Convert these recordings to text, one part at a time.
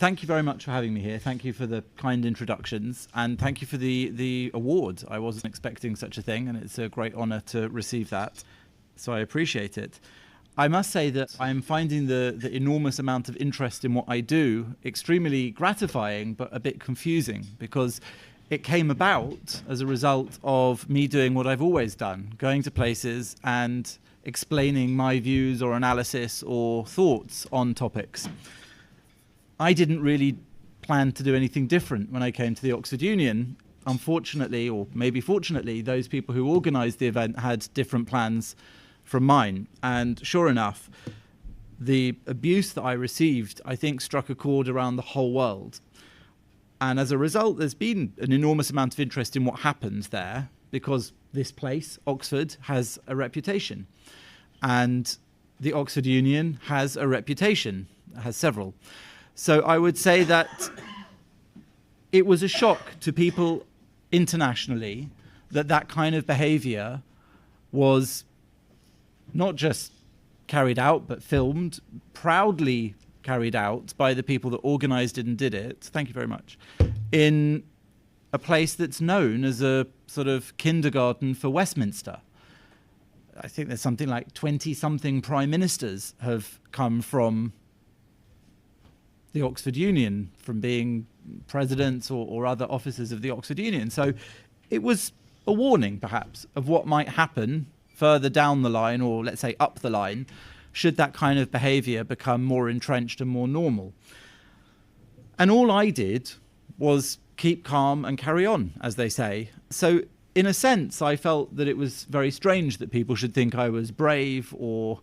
thank you very much for having me here. Thank you for the kind introductions, and thank you for the award. I wasn't expecting such a thing, and it's a great honor to receive that, so I appreciate it. I must say that I'm finding the enormous amount of interest in what I do extremely gratifying, but a bit confusing, because it came about as a result of me doing what I've always done, going to places and explaining my views or analysis or thoughts on topics. I didn't really plan to do anything different when I came to the Oxford Union. Unfortunately, or maybe fortunately, those people who organised the event had different plans from mine. And sure enough, the abuse that I received, I think, struck a chord around the whole world. And as a result, there's been an enormous amount of interest in what happens there, because this place, Oxford, has a reputation. And the Oxford Union has a reputation, has several. So I would say that it was a shock to people internationally that that kind of behavior was not just carried out, but filmed, proudly carried out by the people that organized it and did it, thank you very much, in a place that's known as a sort of kindergarten for Westminster. I think there's something like 20-something prime ministers have come from the Oxford Union, from being presidents or other officers of the Oxford Union. So it was a warning, perhaps, of what might happen further down the line, or let's say up the line, should that kind of behavior become more entrenched and more normal. And all I did was keep calm and carry on, as they say. So in a sense, I felt that it was very strange that people should think I was brave or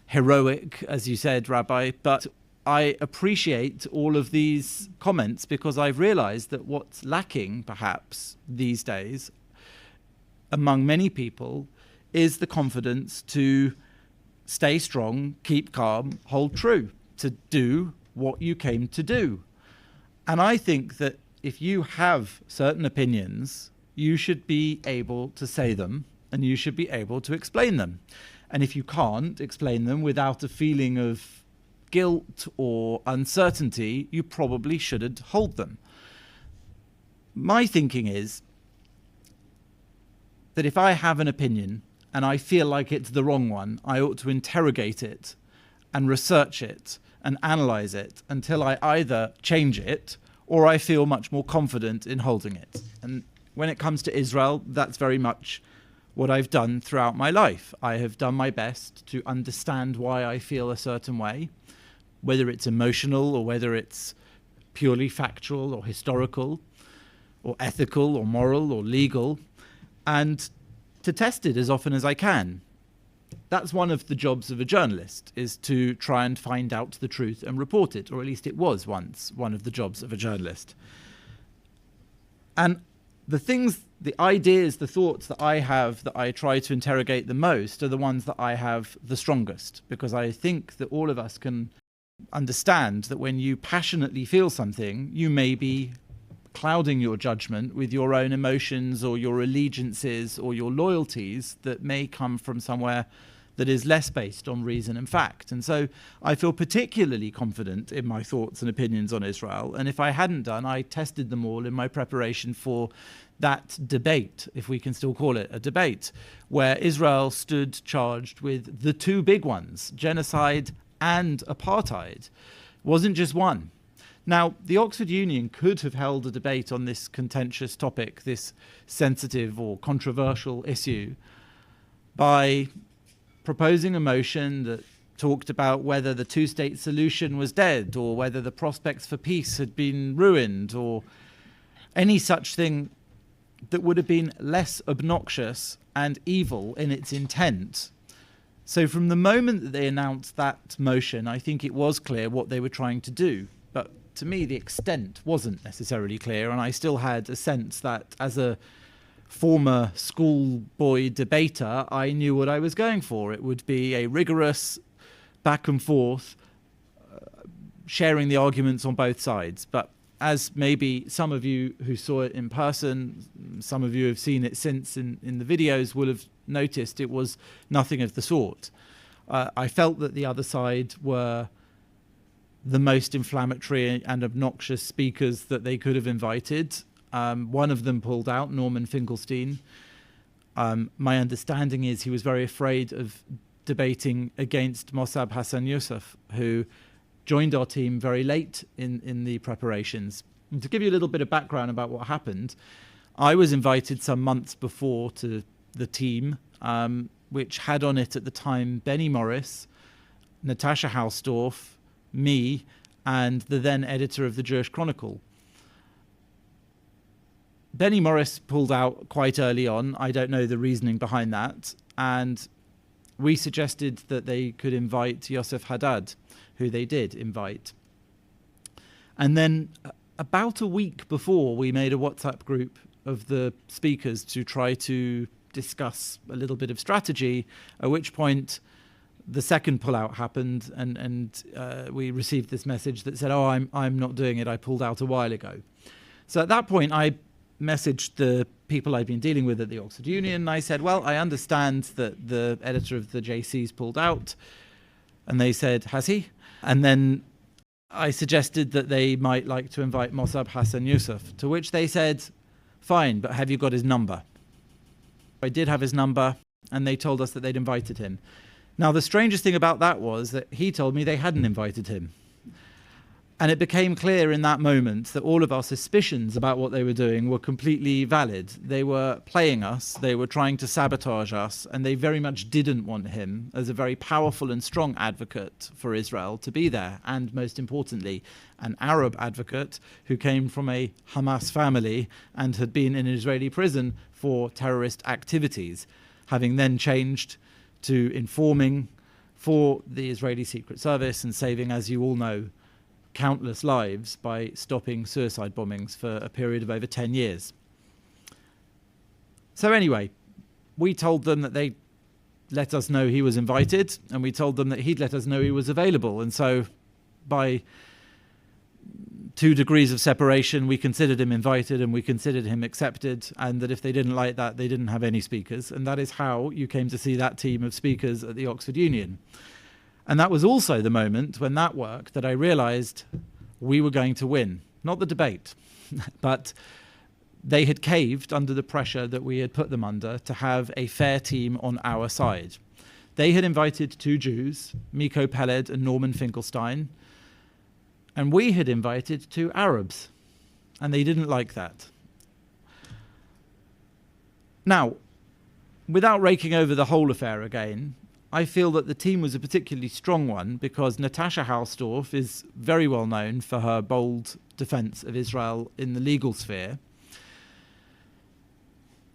heroic, as you said, Rabbi, but I appreciate all of these comments, because I've realized that what's lacking, perhaps, these days, among many people, is the confidence to stay strong, keep calm, hold true, to do what you came to do. And I think that if you have certain opinions, you should be able to say them, and you should be able to explain them. And if you can't explain them without a feeling of guilt or uncertainty, you probably shouldn't hold them. My thinking is that if I have an opinion and I feel like it's the wrong one, I ought to interrogate it and research it and analyze it until I either change it or I feel much more confident in holding it. And when it comes to Israel, that's very much what I've done throughout my life. I have done my best to understand why I feel a certain way, whether it's emotional or whether it's purely factual or historical or ethical or moral or legal, and to test it as often as I can. That's one of the jobs of a journalist, is to try and find out the truth and report it, or at least it was once one of the jobs of a journalist. And the things, the ideas, the thoughts that I have that I try to interrogate the most are the ones that I have the strongest, because I think that all of us can understand that when you passionately feel something, you may be clouding your judgment with your own emotions or your allegiances or your loyalties that may come from somewhere that is less based on reason and fact. And so I feel particularly confident in my thoughts and opinions on Israel. And if I hadn't done, I tested them all in my preparation for that debate, if we can still call it a debate, where Israel stood charged with the two big ones, genocide and apartheid. It wasn't just one. Now, the Oxford Union could have held a debate on this contentious topic, this sensitive or controversial issue, by proposing a motion that talked about whether the two-state solution was dead, or whether the prospects for peace had been ruined, or any such thing that would have been less obnoxious and evil in its intent. So from the moment that they announced that motion, I think it was clear what they were trying to do. But to me, the extent wasn't necessarily clear, and I still had a sense that as a former schoolboy debater, I knew what I was going for. It would be a rigorous back and forth, sharing the arguments on both sides. But as maybe some of you who saw it in person, some of you have seen it since in the videos, will have noticed it was nothing of the sort. I felt that the other side were the most inflammatory and obnoxious speakers that they could have invited. One of them pulled out, Norman Finkelstein. My understanding is he was very afraid of debating against Mossab Hassan Youssef, who joined our team very late in the preparations. And to give you a little bit of background about what happened, I was invited some months before to the team, which had on it at the time Benny Morris, Natasha Hausdorff, me, and the then editor of the Jewish Chronicle. Benny Morris pulled out quite early on. I don't know the reasoning behind that. And we suggested that they could invite Yosef Haddad, who they did invite. And then about a week before, we made a WhatsApp group of the speakers to try to discuss a little bit of strategy, at which point the second pullout happened, and we received this message that said, "Oh, I'm not doing it. I pulled out a while ago." So at that point, I messaged the people I'd been dealing with at the Oxford Union, and I said, "Well, I understand that the editor of the JC's pulled out." And they said, "Has he?" And then I suggested that they might like to invite Mossab Hassan Youssef, to which they said, "Fine, but have you got his number?" I did have his number, and they told us that they'd invited him. Now, the strangest thing about that was that he told me they hadn't invited him. And it became clear in that moment that all of our suspicions about what they were doing were completely valid. They were playing us, they were trying to sabotage us, and they very much didn't want him, as a very powerful and strong advocate for Israel, to be there. And most importantly, an Arab advocate who came from a Hamas family and had been in an Israeli prison for terrorist activities, having then changed to informing for the Israeli Secret Service and saving, as you all know, countless lives by stopping suicide bombings for a period of over 10 years. So anyway, we told them that they let us know he was invited, and we told them that he'd let us know he was available. And so by 2 degrees of separation, we considered him invited and we considered him accepted, and that if they didn't like that, they didn't have any speakers. And that is how you came to see that team of speakers at the Oxford Union. And that was also the moment when that worked that I realized we were going to win. Not the debate, but they had caved under the pressure that we had put them under to have a fair team on our side. They had invited 2 Jews, Miko Peled and Norman Finkelstein, and we had invited 2 Arabs, and they didn't like that. Now, without raking over the whole affair again, I feel that the team was a particularly strong one because Natasha Hausdorff is very well known for her bold defense of Israel in the legal sphere.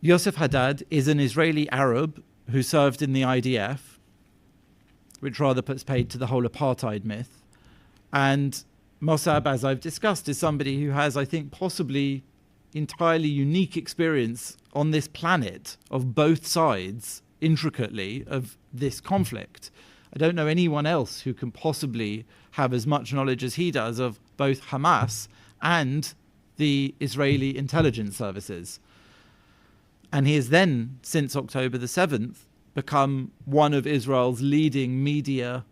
Yosef Haddad is an Israeli Arab who served in the IDF, which rather puts paid to the whole apartheid myth. And Mossab, as I've discussed, is somebody who has, I think, possibly entirely unique experience on this planet of both sides intricately of this conflict. I don't know anyone else who can possibly have as much knowledge as he does of both Hamas and the Israeli intelligence services. And he has then, since October the 7th, become one of Israel's leading media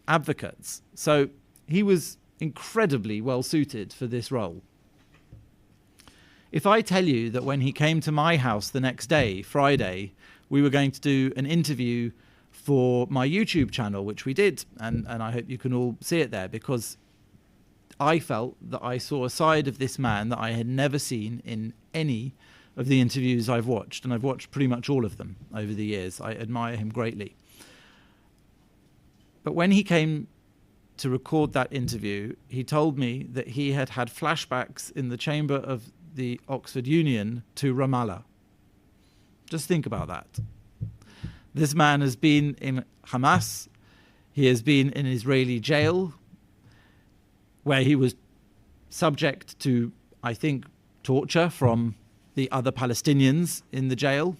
advocates. So he was incredibly well suited for this role. If I tell you that when he came to my house the next day, Friday, we were going to do an interview for my YouTube channel, which we did, and I hope you can all see it there, because I felt that I saw a side of this man that I had never seen in any of the interviews I've watched, and I've watched pretty much all of them over the years. I admire him greatly. But when he came to record that interview, he told me that he had had flashbacks in the chamber of the Oxford Union to Ramallah. Just think about that. This man has been in Hamas. He has been in Israeli jail, where he was subject to, I think, torture from the other Palestinians in the jail.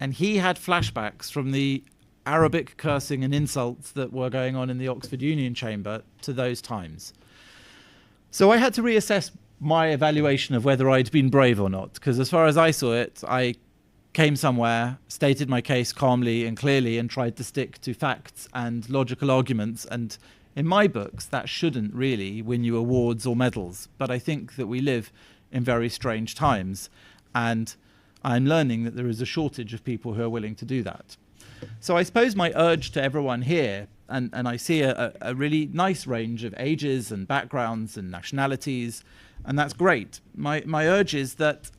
And he had flashbacks from the Arabic cursing and insults that were going on in the Oxford Union chamber to those times. So I had to reassess my evaluation of whether I'd been brave or not, because as far as I saw it, I came somewhere, stated my case calmly and clearly, and tried to stick to facts and logical arguments. And in my books, that shouldn't really win you awards or medals. But I think that we live in very strange times, and I'm learning that there is a shortage of people who are willing to do that. So I suppose my urge to everyone here, and I see a really nice range of ages and backgrounds and nationalities, and that's great. My urge is that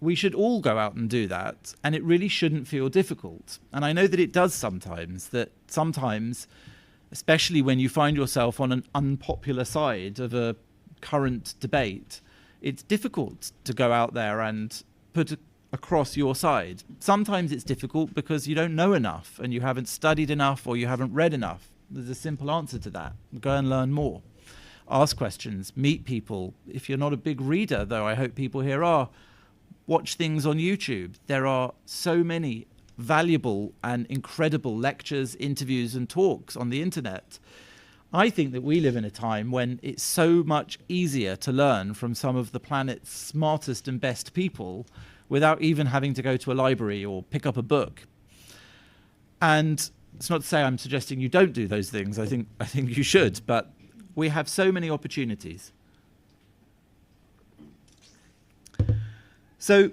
we should all go out and do that, and it really shouldn't feel difficult. And I know that it does sometimes, especially when you find yourself on an unpopular side of a current debate, it's difficult to go out there and put across your side. Sometimes it's difficult because you don't know enough and you haven't studied enough or you haven't read enough. There's a simple answer to that. Go and learn more. Ask questions, meet people. If you're not a big reader, though I hope people here are, watch things on YouTube. There are so many valuable and incredible lectures, interviews and talks on the internet. I think that we live in a time when it's so much easier to learn from some of the planet's smartest and best people without even having to go to a library or pick up a book. And it's not to say I'm suggesting you don't do those things. I think you should, but we have so many opportunities. So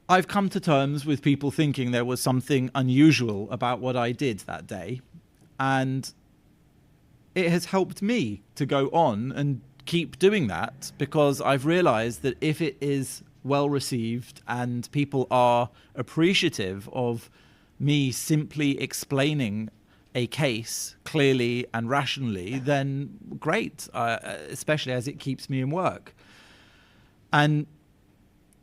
I've come to terms with people thinking there was something unusual about what I did that day, and it has helped me to go on and keep doing that, because I've realized that if it is well received and people are appreciative of me simply explaining a case clearly and rationally, then great, especially as it keeps me in work. And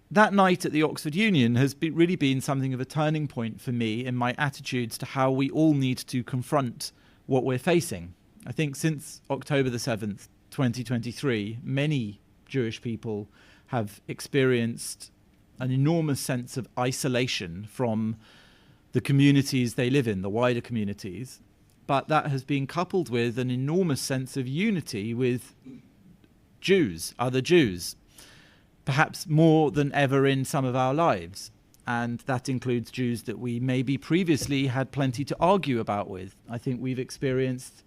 that night at the Oxford Union has really been something of a turning point for me in my attitudes to how we all need to confront what we're facing. I think since October the 7th, 2023, many Jewish people have experienced an enormous sense of isolation from the communities they live in, the wider communities. But that has been coupled with an enormous sense of unity with Jews, other Jews, perhaps more than ever in some of our lives. And that includes Jews that we maybe previously had plenty to argue about with. I think we've experienced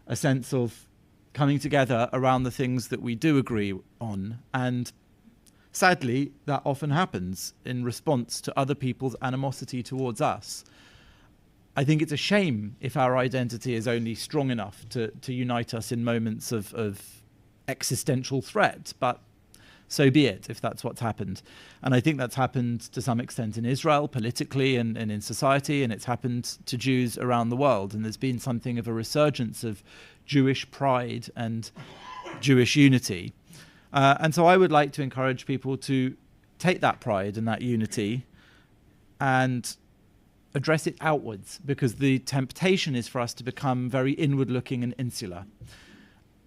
a sense of coming together around the things that we do agree on. And sadly, that often happens in response to other people's animosity towards us. I think it's a shame if our identity is only strong enough to unite us in moments of existential threat, but so be it if that's what's happened. And I think that's happened to some extent in Israel, politically and in society, and it's happened to Jews around the world. And there's been something of a resurgence of Jewish pride and Jewish unity. And so I would like to encourage people to take that pride and that unity and address it outwards, because the temptation is for us to become very inward-looking and insular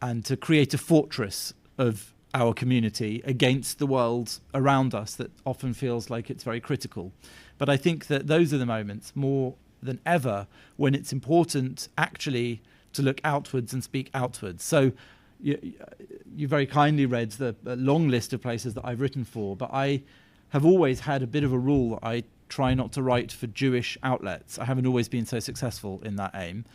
and to create a fortress of our community against the world around us that often feels like it's very critical. But I think that those are the moments more than ever when it's important actually to look outwards and speak outwards. So you very kindly read the long list of places that I've written for, but I have always had a bit of a rule. I try not to write for Jewish outlets. I haven't always been so successful in that aim.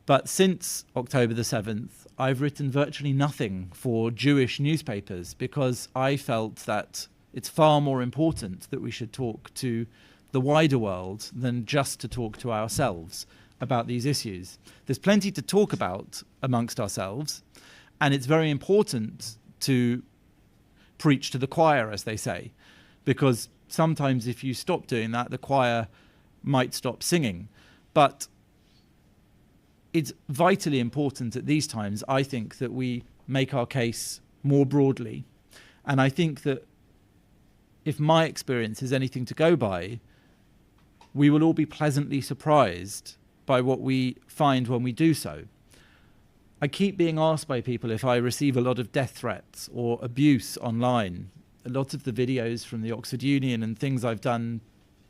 But since October the 7th, I've written virtually nothing for Jewish newspapers, because I felt that it's far more important that we should talk to the wider world than just to talk to ourselves about these issues. There's plenty to talk about amongst ourselves, and it's very important to preach to the choir, as they say, because sometimes if you stop doing that, the choir might stop singing. But it's vitally important at these times, I think, that we make our case more broadly. And I think that if my experience is anything to go by, we will all be pleasantly surprised by what we find when we do so. I keep being asked by people if I receive a lot of death threats or abuse online. A lot of the videos from the Oxford Union and things I've done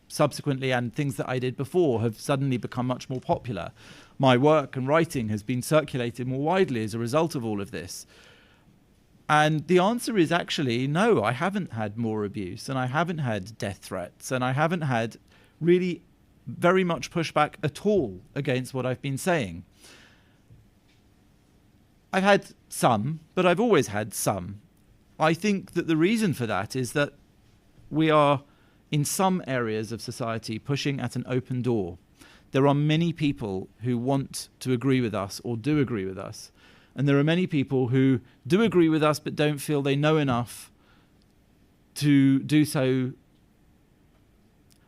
subsequently and things that I did before have suddenly become much more popular. My work and writing has been circulated more widely as a result of all of this. And the answer is actually no, I haven't had more abuse, and I haven't had death threats, and I haven't had really very much push back at all against what I've been saying. I've had some, but I've always had some. I think that the reason for that is that we are, in some areas of society, pushing at an open door. There are many people who want to agree with us or do agree with us. And there are many people who do agree with us but don't feel they know enough to do so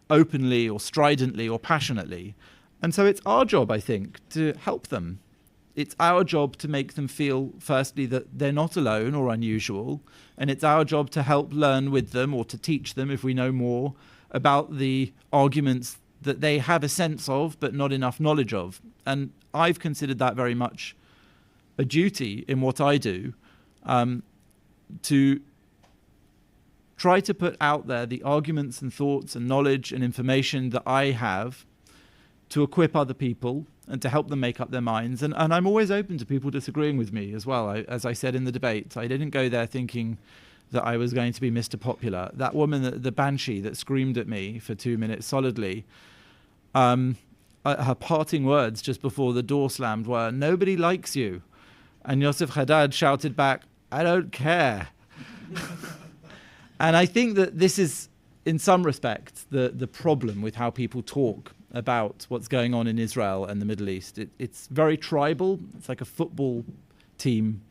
openly or stridently or passionately. And so it's our job, I think, to help them. It's our job to make them feel, firstly, that they're not alone or unusual. And it's our job to help learn with them or to teach them, if we know more, about the arguments that they have a sense of but not enough knowledge of. And I've considered that very much a duty in what I do, to try to put out there the arguments and thoughts and knowledge and information that I have to equip other people and to help them make up their minds. And I'm always open to people disagreeing with me as well. As I said in the debate, I didn't go there thinking that I was going to be Mr. Popular. That woman, the banshee that screamed at me for 2 minutes solidly, her parting words just before the door slammed were, "Nobody likes you." And Yosef Haddad shouted back, "I don't care." And I think that this is, in some respects, the problem with how people talk about what's going on in Israel and the Middle East. It's very tribal. It's like a football team.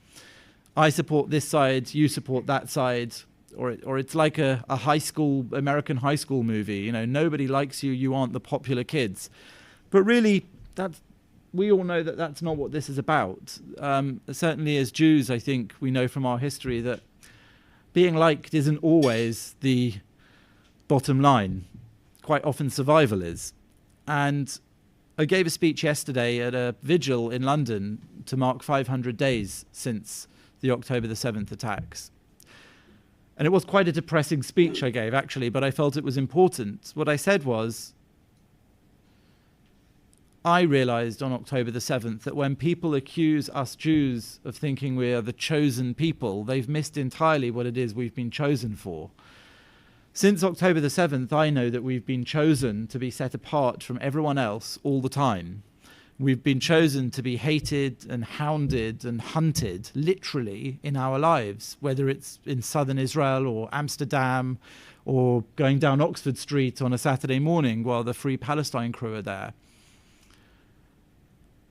I support this side, you support that side. Or it's like a American high school movie. You know, nobody likes you, you aren't the popular kids. But really, we all know that that's not what this is about. Certainly as Jews, I think we know from our history that being liked isn't always the bottom line. Quite often survival is. And I gave a speech yesterday at a vigil in London to mark 500 days since the October the 7th attacks. And it was quite a depressing speech I gave, actually, but I felt it was important. What I said was, I realized on October the 7th that when people accuse us Jews of thinking we are the chosen people, they've missed entirely what it is we've been chosen for. Since October the 7th, I know that we've been chosen to be set apart from everyone else all the time. We've been chosen to be hated and hounded and hunted, literally, in our lives, whether it's in southern Israel or Amsterdam or going down Oxford Street on a Saturday morning while the Free Palestine crew are there.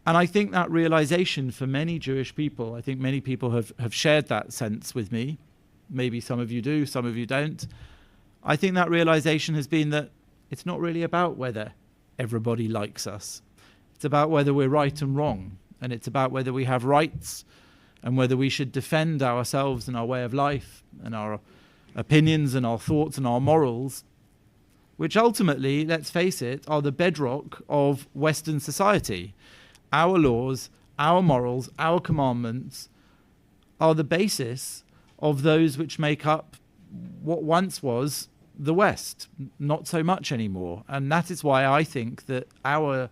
And I think that realization for many Jewish people, I think many people have shared that sense with me. Maybe some of you do, some of you don't. I think that realization has been that it's not really about whether everybody likes us. It's about whether we're right and wrong, and it's about whether we have rights and whether we should defend ourselves and our way of life and our opinions and our thoughts and our morals, which ultimately, let's face it, are the bedrock of Western society. Our laws, our morals, our commandments are the basis of those which make up what once was the West, not so much anymore. And that is why I think that our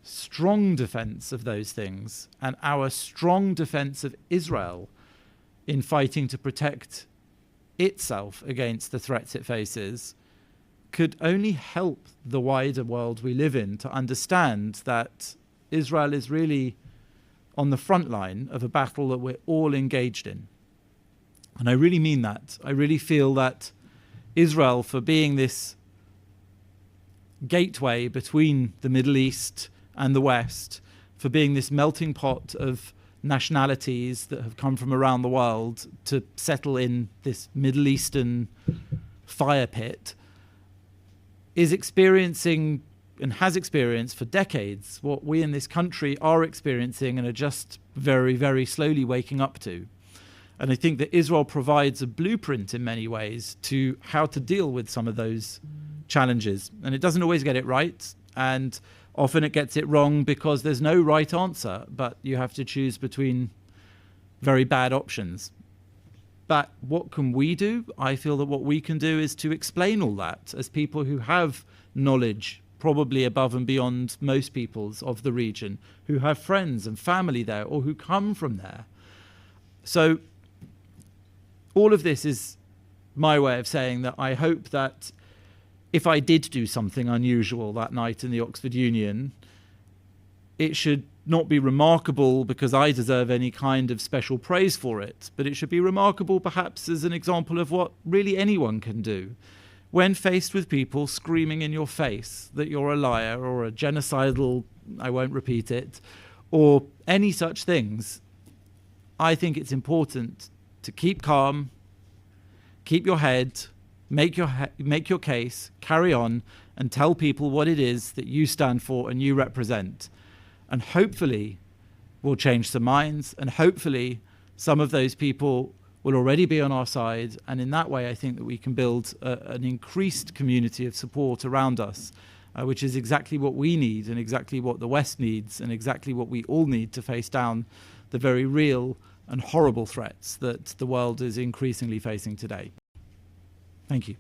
strong defense of those things and our strong defense of Israel in fighting to protect itself against the threats it faces could only help the wider world we live in to understand that Israel is really on the front line of a battle that we're all engaged in. And I really mean that. I really feel that Israel, for being this gateway between the Middle East and the West, for being this melting pot of nationalities that have come from around the world to settle in this Middle Eastern fire pit, is experiencing and has experienced for decades what we in this country are experiencing and are just very, very slowly waking up to. And I think that Israel provides a blueprint in many ways to how to deal with some of those challenges. And it doesn't always get it right. And often it gets it wrong because there's no right answer, but you have to choose between very bad options. But what can we do? I feel that what we can do is to explain all that as people who have knowledge, probably above and beyond most peoples of the region, who have friends and family there or who come from there. So all of this is my way of saying that I hope that if I did do something unusual that night in the Oxford Union, it should not be remarkable because I deserve any kind of special praise for it, but it should be remarkable perhaps as an example of what really anyone can do. When faced with people screaming in your face that you're a liar or a genocidal, I won't repeat it, or any such things, I think it's important to keep calm, keep your head, make your case, carry on, and tell people what it is that you stand for and you represent. And hopefully we'll change some minds, and hopefully some of those people will already be on our side. And in that way, I think that we can build an increased community of support around us, which is exactly what we need and exactly what the West needs and exactly what we all need to face down the very real and horrible threats that the world is increasingly facing today. Thank you.